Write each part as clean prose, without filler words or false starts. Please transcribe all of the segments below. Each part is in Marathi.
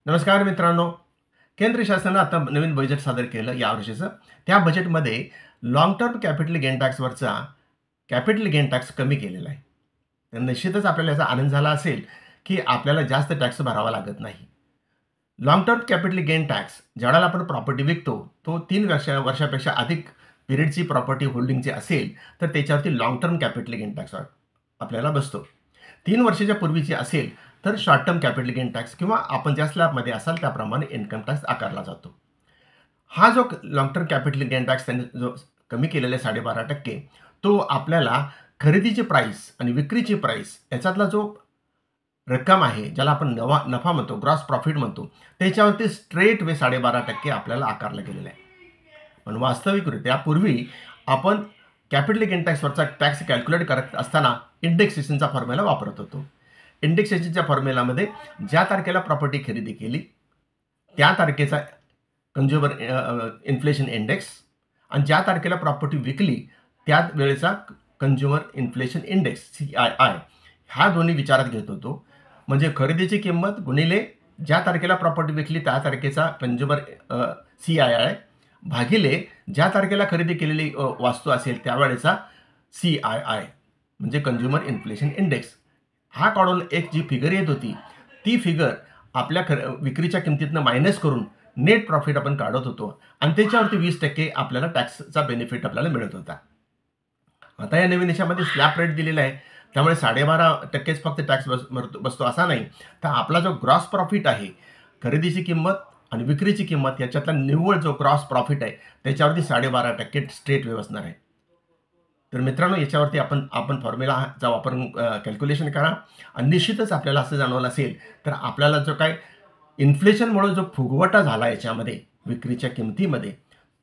नमस्कार मित्रांनो. केंद्र शासनानं आता नवीन बजेट सादर केलं यावर्षीचं. त्या बजेटमध्ये लाँग टर्म कॅपिटल गेन टॅक्सवरचा कॅपिटल गेन टॅक्स कमी केलेला आहे. तर निश्चितच आपल्याला याचा आनंद झाला असेल, की आपल्याला जास्त टॅक्स भरावा लागत नाही. Long term capital gain tax ज्यावेळेला आपण प्रॉपर्टी विकतो, तो 3 वर्षापेक्षा अधिक पिरियडची प्रॉपर्टी होल्डिंगची असेल, तर त्याच्यावरती long term capital gain tax आपल्याला बसतो. 3 वर्षाच्या पूर्वीची असेल, तर short term capital gain tax किंवा आपण ज्या स्लॅबमध्ये असाल त्याप्रमाणे इन्कम टॅक्स आकारला जातो. हा जो long term capital gain tax त्यांनी जो कमी केलेला आहे 12.5%, तो आपल्याला खरेदीची प्राईस आणि विक्रीची प्राईस याच्यातला जो रक्कम आहे, ज्याला आपण नफा म्हणतो, ग्रॉस प्रॉफिट म्हणतो, त्याच्यावरती स्ट्रेट वे 12.5% आपल्याला आकारला गेलेला आहे. पण वास्तविकरित्या पूर्वी आपण कॅपिटल गेन टॅक्सवरचा टॅक्स कॅल्क्युलेट करत असताना इंडेक्सेशनचा फॉर्म्युला वापरत होतो. इंडेक्सेशनच्या फॉर्म्युलामध्ये ज्या तारखेला प्रॉपर्टी खरेदी केली त्या तारखेचा कन्झ्युमर इन्फ्लेशन इंडेक्स आणि ज्या तारखेला प्रॉपर्टी विकली त्या वेळेचा कन्झ्युमर इन्फ्लेशन इंडेक्स CII ह्या दोन्ही विचारात घेत होतो. म्हणजे खरेदीची किंमत गुणिले ज्या तारखेला प्रॉपर्टी विकली त्या तारखेचा कन्झ्युमर CII भागिले ज्या तारखेला खरेदी केलेली वस्तू असेल त्यावेळेचा CII म्हणजे कन्झ्युमर इन्फ्लेशन इंडेक्स. हा काढून एक जी फिगर येत होती, ती फिगर आपल्या विक्रीच्या किमतीतनं मायनस करून नेट प्रॉफिट आपण काढत होतो आणि त्याच्यावरती 20% आपल्याला टॅक्सचा बेनिफिट आपल्याला मिळत होता. आता या नवीन याच्यामध्ये स्लॅब रेट दिलेला आहे, त्यामुळे 12.5%च फक्त टॅक्स बसतो असा नाही, तर आपला जो ग्रॉस प्रॉफिट आहे, खरेदीची किंमत आणि विक्रीची किंमत याच्यातला निव्वळ जो ग्रॉस प्रॉफिट आहे त्याच्यावरती 12.5% स्ट्रेट वे बसणार आहे. तर मित्रांनो, याच्यावरती आपण फॉर्म्युलाचा वापर कॅल्क्युलेशन करा आणि निश्चितच आपल्याला असं जाणवलं असेल, तर आपल्याला जो काय इन्फ्लेशनमुळे जो फुगवटा झाला याच्यामध्ये विक्रीच्या किमतीमध्ये,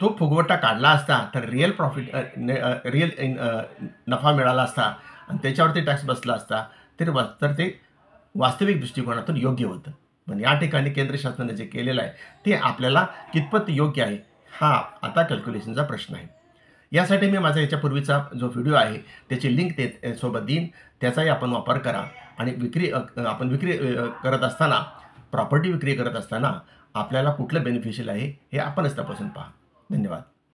तो फुगवटा काढला असता तर रिअल नफा मिळाला असता आणि त्याच्यावरती टॅक्स बसला असता तर ते वास्तविक दृष्टिकोनातून योग्य होतं. पण या ठिकाणी केंद्र शासनाने जे केलेलं आहे ते आपल्याला कितपत योग्य आहे हा आता कॅल्क्युलेशनचा प्रश्न आहे. यासाठी मी माझा याच्यापूर्वीचा जो व्हिडिओ आहे त्याची लिंक सोबत देईन, त्याचाही आपण वापर करा आणि आपण विक्री करत असताना, प्रॉपर्टी विक्री करत असताना आपल्याला कुठलं बेनिफिशियल आहे हे आपणच तपासून पहा. धन्यवाद.